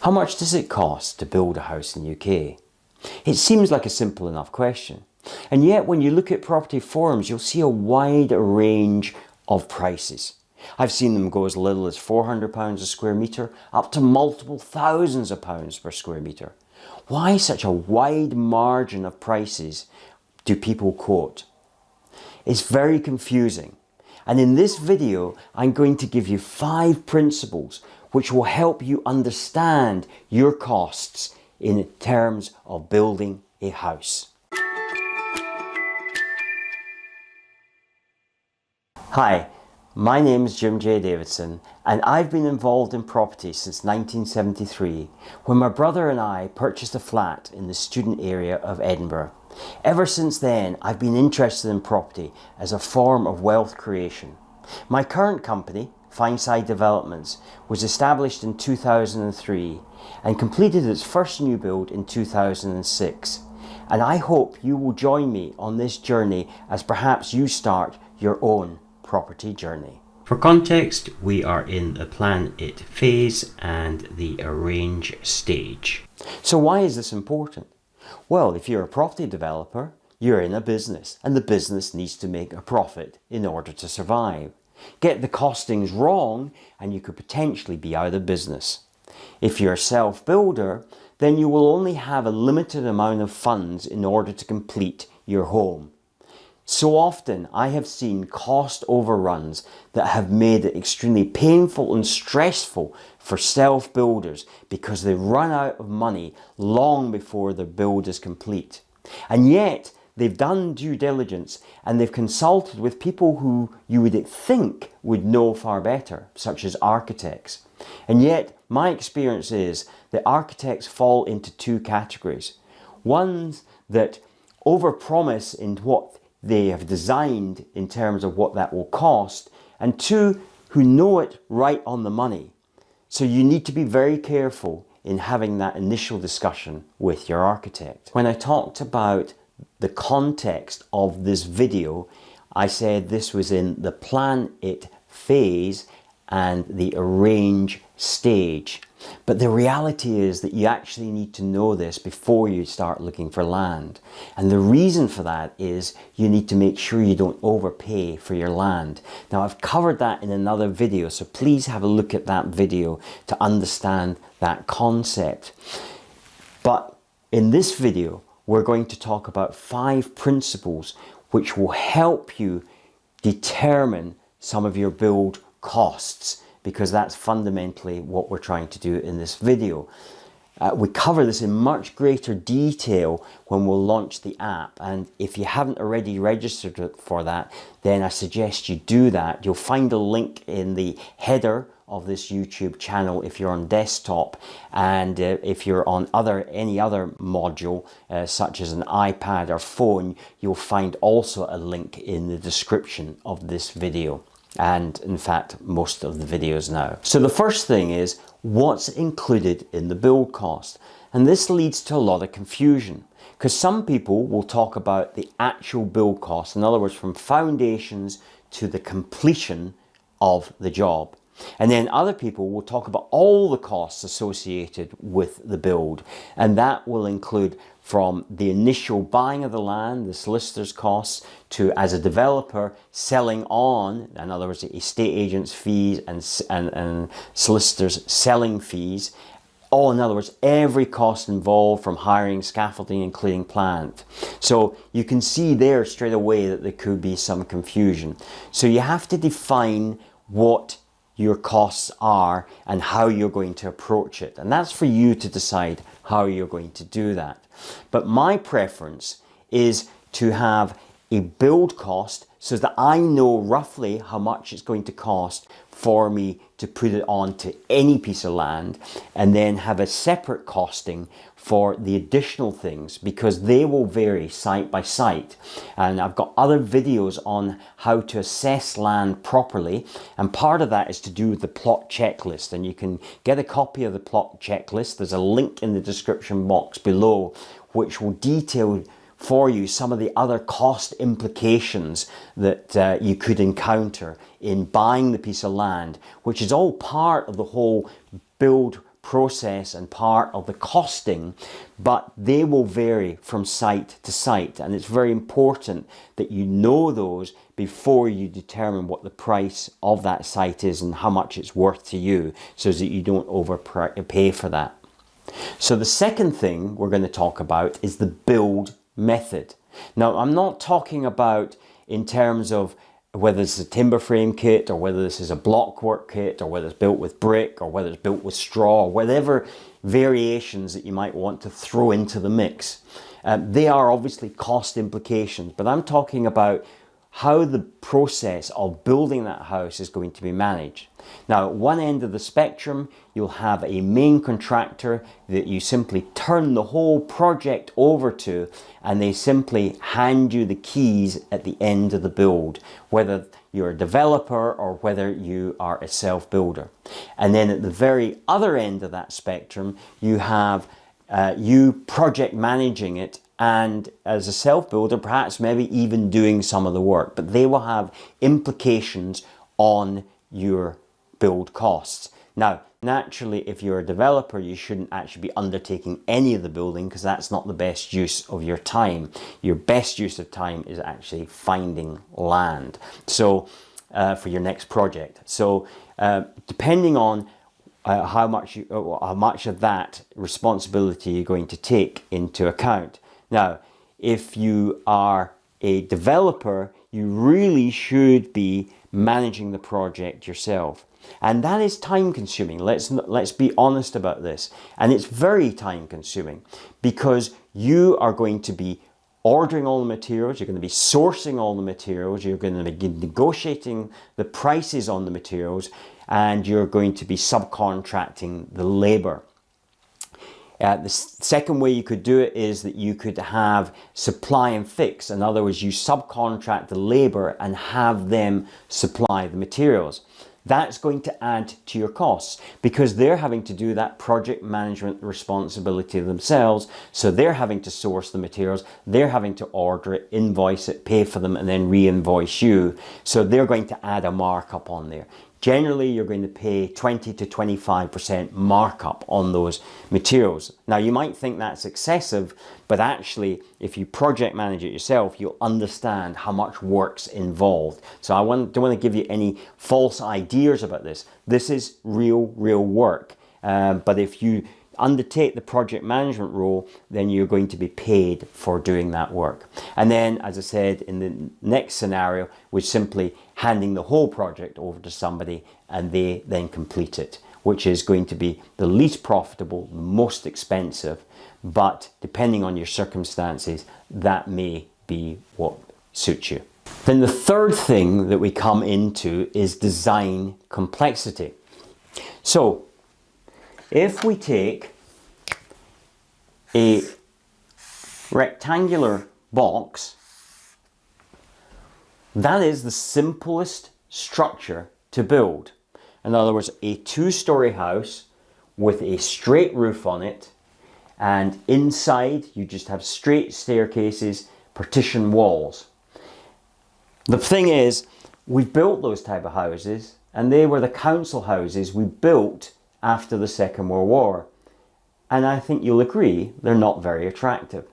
How much does it cost to build a house in the UK? It seems like a simple enough question. And yet when you look at property forums, you'll see a wide range of prices. I've seen them go as little as £400 a square metre up to multiple thousands of pounds per square metre. Why such a wide margin of prices do people quote? It's very confusing. And in this video, I'm going to give you 5 principles which will help you understand your costs in terms of building a house. Hi, my name is Jim J. Davidson and I've been involved in property since 1973 when my brother and I purchased a flat in the student area of Edinburgh. Ever since then, I've been interested in property as a form of wealth creation. My current company, Fineside Developments, was established in 2003 and completed its first new build in 2006. And I hope you will join me on this journey as perhaps you start your own property journey. For context, we are in the plan it phase and the arrange stage. So why is this important? Well, if you're a property developer, you're in a business and the business needs to make a profit in order to survive. Get the costings wrong and you could potentially be out of business. If you're a self-builder, then you will only have a limited amount of funds in order to complete your home. So often I have seen cost overruns that have made it extremely painful and stressful for self-builders because they run out of money long before their build is complete. And yet they've done due diligence and they've consulted with people who you would think would know far better, such as architects. And yet my experience is that architects fall into 2 categories. Ones that overpromise in what they have designed in terms of what that will cost, and 2 who know it right on the money. So you need to be very careful in having that initial discussion with your architect. When I talked about the context of this video, I said this was in the plan it phase and the arrange stage. But the reality is that you actually need to know this before you start looking for land. And the reason for that is you need to make sure you don't overpay for your land. Now I've covered that in another video, so please have a look at that video to understand that concept. But in this video, we're going to talk about 5 principles which will help you determine some of your build costs, because that's fundamentally what we're trying to do in this video. We cover this in much greater detail when we'll launch the app, and if you haven't already registered for that, then I suggest you do that. You'll find a link in the header of this YouTube channel if you're on desktop, and if you're on any other module such as an iPad or phone, you'll find also a link in the description of this video, and in fact most of the videos now. So the first thing is what's included in the build cost, and this leads to a lot of confusion because some people will talk about the actual build cost, in other words from foundations to the completion of the job. And then other people will talk about all the costs associated with the build, and that will include from the initial buying of the land, the solicitor's costs, to as a developer selling on, in other words the estate agent's fees and solicitors selling fees. In other words, every cost involved from hiring, scaffolding, including plant. So you can see there straight away that there could be some confusion. So you have to define what your costs are and how you're going to approach it. And that's for you to decide how you're going to do that. But my preference is to have a build cost so that I know roughly how much it's going to cost for me to put it onto any piece of land, and then have a separate costing for the additional things because they will vary site by site. And I've got other videos on how to assess land properly, and part of that is to do with the plot checklist, and you can get a copy of the plot checklist. There's a link in the description box below which will detail for you some of the other cost implications that you could encounter in buying the piece of land, which is all part of the whole build process and part of the costing, but they will vary from site to site, and it's very important that you know those before you determine what the price of that site is and how much it's worth to you, so that you don't overpay for that. So the second thing we're going to talk about is the build method. Now, I'm not talking about in terms of whether it's a timber frame kit, or whether this is a blockwork kit, or whether it's built with brick, or whether it's built with straw, or whatever variations that you might want to throw into the mix. They are obviously cost implications, but I'm talking about how the process of building that house is going to be managed. Now, at one end of the spectrum, you'll have a main contractor that you simply turn the whole project over to, and they simply hand you the keys at the end of the build, whether you're a developer or whether you are a self-builder. And then at the very other end of that spectrum, you have you project managing it, and as a self-builder, perhaps maybe even doing some of the work, but they will have implications on your build costs. Now, naturally, if you're a developer, you shouldn't actually be undertaking any of the building, because that's not the best use of your time. Your best use of time is actually finding land, so for your next project. So depending on how much of that responsibility you're going to take into account. Now, if you are a developer, you really should be managing the project yourself. And that is time consuming. Let's be honest about this. And it's very time consuming, because you are going to be ordering all the materials, you're going to be sourcing all the materials, you're going to be negotiating the prices on the materials, and you're going to be subcontracting the labor. The second way you could do it is that you could have supply and fix. In other words, you subcontract the labor and have them supply the materials. That's going to add to your costs, because they're having to do that project management responsibility themselves. So they're having to source the materials, they're having to order it, invoice it, pay for them, and then re-invoice you. So they're going to add a markup on there. Generally, you're going to pay 20 to 25% markup on those materials. Now, you might think that's excessive, but actually, if you project manage it yourself, you'll understand how much work's involved. So I don't want to give you any false ideas about this. This is real work. But if you undertake the project management role, then you're going to be paid for doing that work. And then, as I said, in the next scenario, we're simply handing the whole project over to somebody and they then complete it, which is going to be the least profitable, the most expensive, but depending on your circumstances, that may be what suits you. Then the third thing that we come into is design complexity. So, if we take a rectangular box, that is the simplest structure to build. In other words, a two-story house with a straight roof on it, and inside you just have straight staircases, partition walls. The thing is, we've built those type of houses, and they were the council houses we built after the Second World War. And I think you'll agree, they're not very attractive.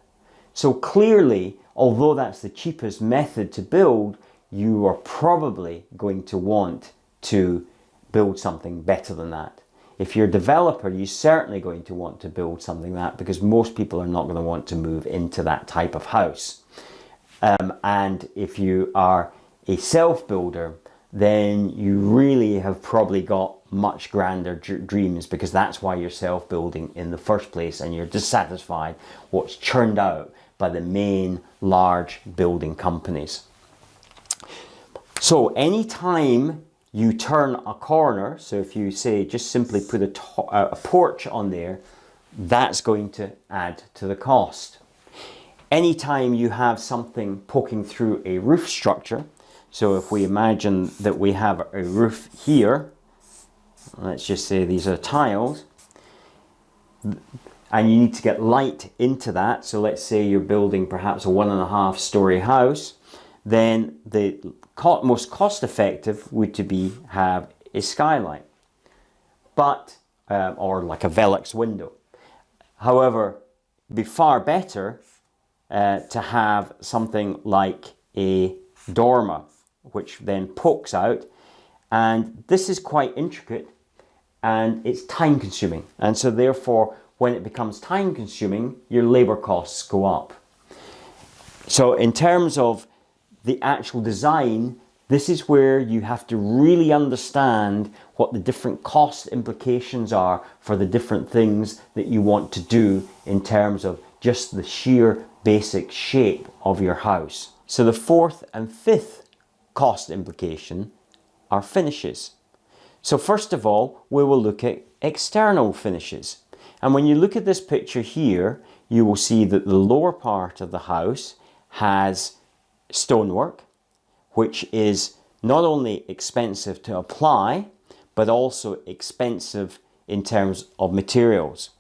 So clearly, although that's the cheapest method to build, you are probably going to want to build something better than that. If you're a developer, you're certainly going to want to build something like that, because most people are not going to want to move into that type of house. And if you are a self-builder, then you really have probably got much grander dreams, because that's why you're self-building in the first place, and you're dissatisfied what's churned out by the main large building companies. So anytime you turn a corner, so if you say just simply put a porch on there, that's going to add to the cost. Anytime you have something poking through a roof structure, so if we imagine that we have a roof here, let's just say these are tiles, and you need to get light into that, so let's say you're building perhaps a 1.5 story house, then the most cost effective would to be have a skylight. But or like a Velux window. However, it'd be far better to have something like a dormer, which then pokes out, and this is quite intricate and it's time consuming, and so therefore when it becomes time consuming, your labor costs go up. So in terms of the actual design, this is where you have to really understand what the different cost implications are for the different things that you want to do in terms of just the sheer basic shape of your house. So the fourth and fifth cost implication are finishes. So first of all, we will look at external finishes. And when you look at this picture here, you will see that the lower part of the house has stonework, which is not only expensive to apply, but also expensive in terms of materials.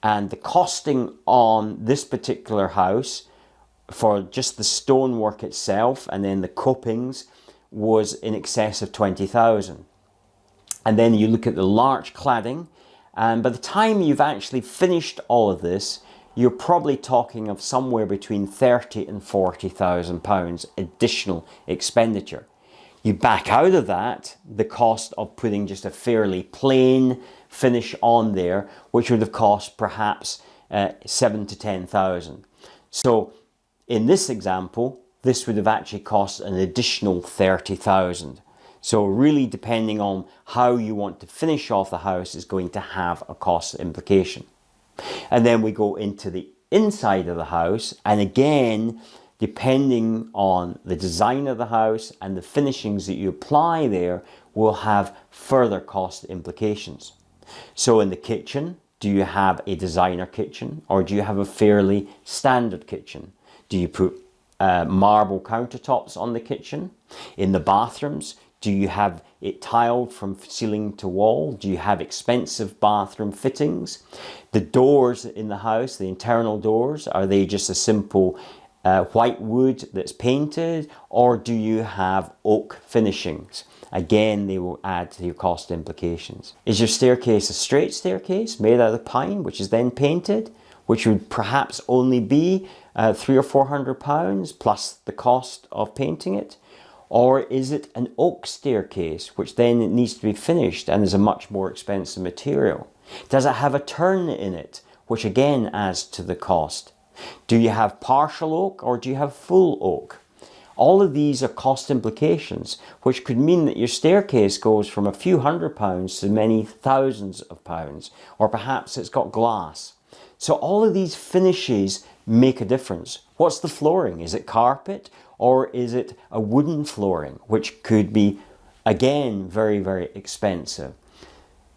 And the costing on this particular house for just the stonework itself and then the copings was in excess of 20,000. And then you look at the larch cladding, and by the time you've actually finished all of this, you're probably talking of somewhere between 30 and 40,000 pounds additional expenditure. You back out of that the cost of putting just a fairly plain finish on there, which would have cost perhaps 7 to 10,000. So in this example, this would have actually cost an additional 30,000. So really depending on how you want to finish off the house is going to have a cost implication. And then we go into the inside of the house, and again, depending on the design of the house and the finishings that you apply there will have further cost implications. So in the kitchen, do you have a designer kitchen or do you have a fairly standard kitchen? Do you put marble countertops on the kitchen? In the bathrooms, do you have it tiled from ceiling to wall? Do you have expensive bathroom fittings? The doors in the house, the internal doors, are they just a simple white wood that's painted, or do you have oak finishings? Again, they will add to your cost implications. Is your staircase a straight staircase made out of pine, which is then painted, which would perhaps only be £300 or £400 plus the cost of painting it? Or is it an oak staircase, which then it needs to be finished and is a much more expensive material? Does it have a turn in it, which again adds to the cost? Do you have partial oak or do you have full oak? All of these are cost implications, which could mean that your staircase goes from a few £100s to many thousands of pounds, or perhaps it's got glass. So all of these finishes make a difference. What's the flooring? Is it carpet or is it a wooden flooring, which could be, again, very, very expensive?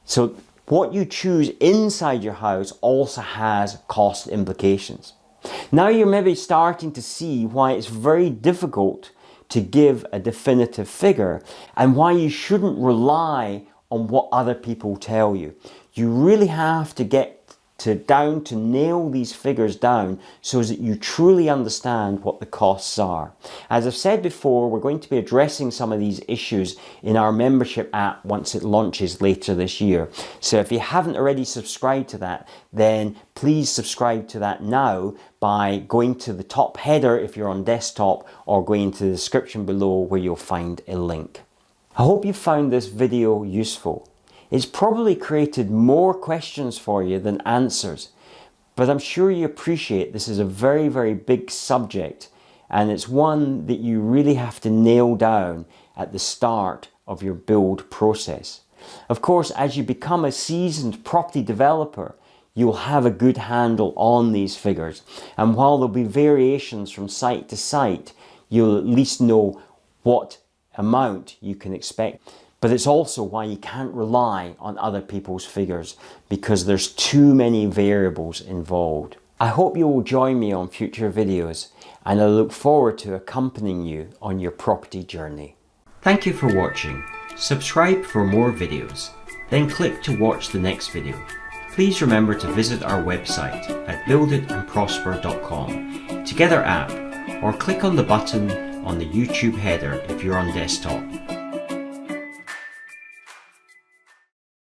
So what you choose inside your house also has cost implications. Now you're maybe starting to see why it's very difficult to give a definitive figure and why you shouldn't rely on what other people tell you. You really have to get down to nail these figures down so that you truly understand what the costs are. As I've said before, we're going to be addressing some of these issues in our membership app once it launches later this year. So if you haven't already subscribed to that, then please subscribe to that now by going to the top header if you're on desktop, or going into the description below where you'll find a link. I hope you found this video useful. It's probably created more questions for you than answers, but I'm sure you appreciate this is a very, very big subject, and it's one that you really have to nail down at the start of your build process. Of course, as you become a seasoned property developer, you'll have a good handle on these figures, and while there'll be variations from site to site, you'll at least know what amount you can expect. But it's also why you can't rely on other people's figures, because there's too many variables involved. I hope you will join me on future videos, and I look forward to accompanying you on your property journey. Thank you for watching. Subscribe for more videos, then click to watch the next video. Please remember to visit our website at builditandprosper.com, Together app, or click on the button on the YouTube header if you're on desktop.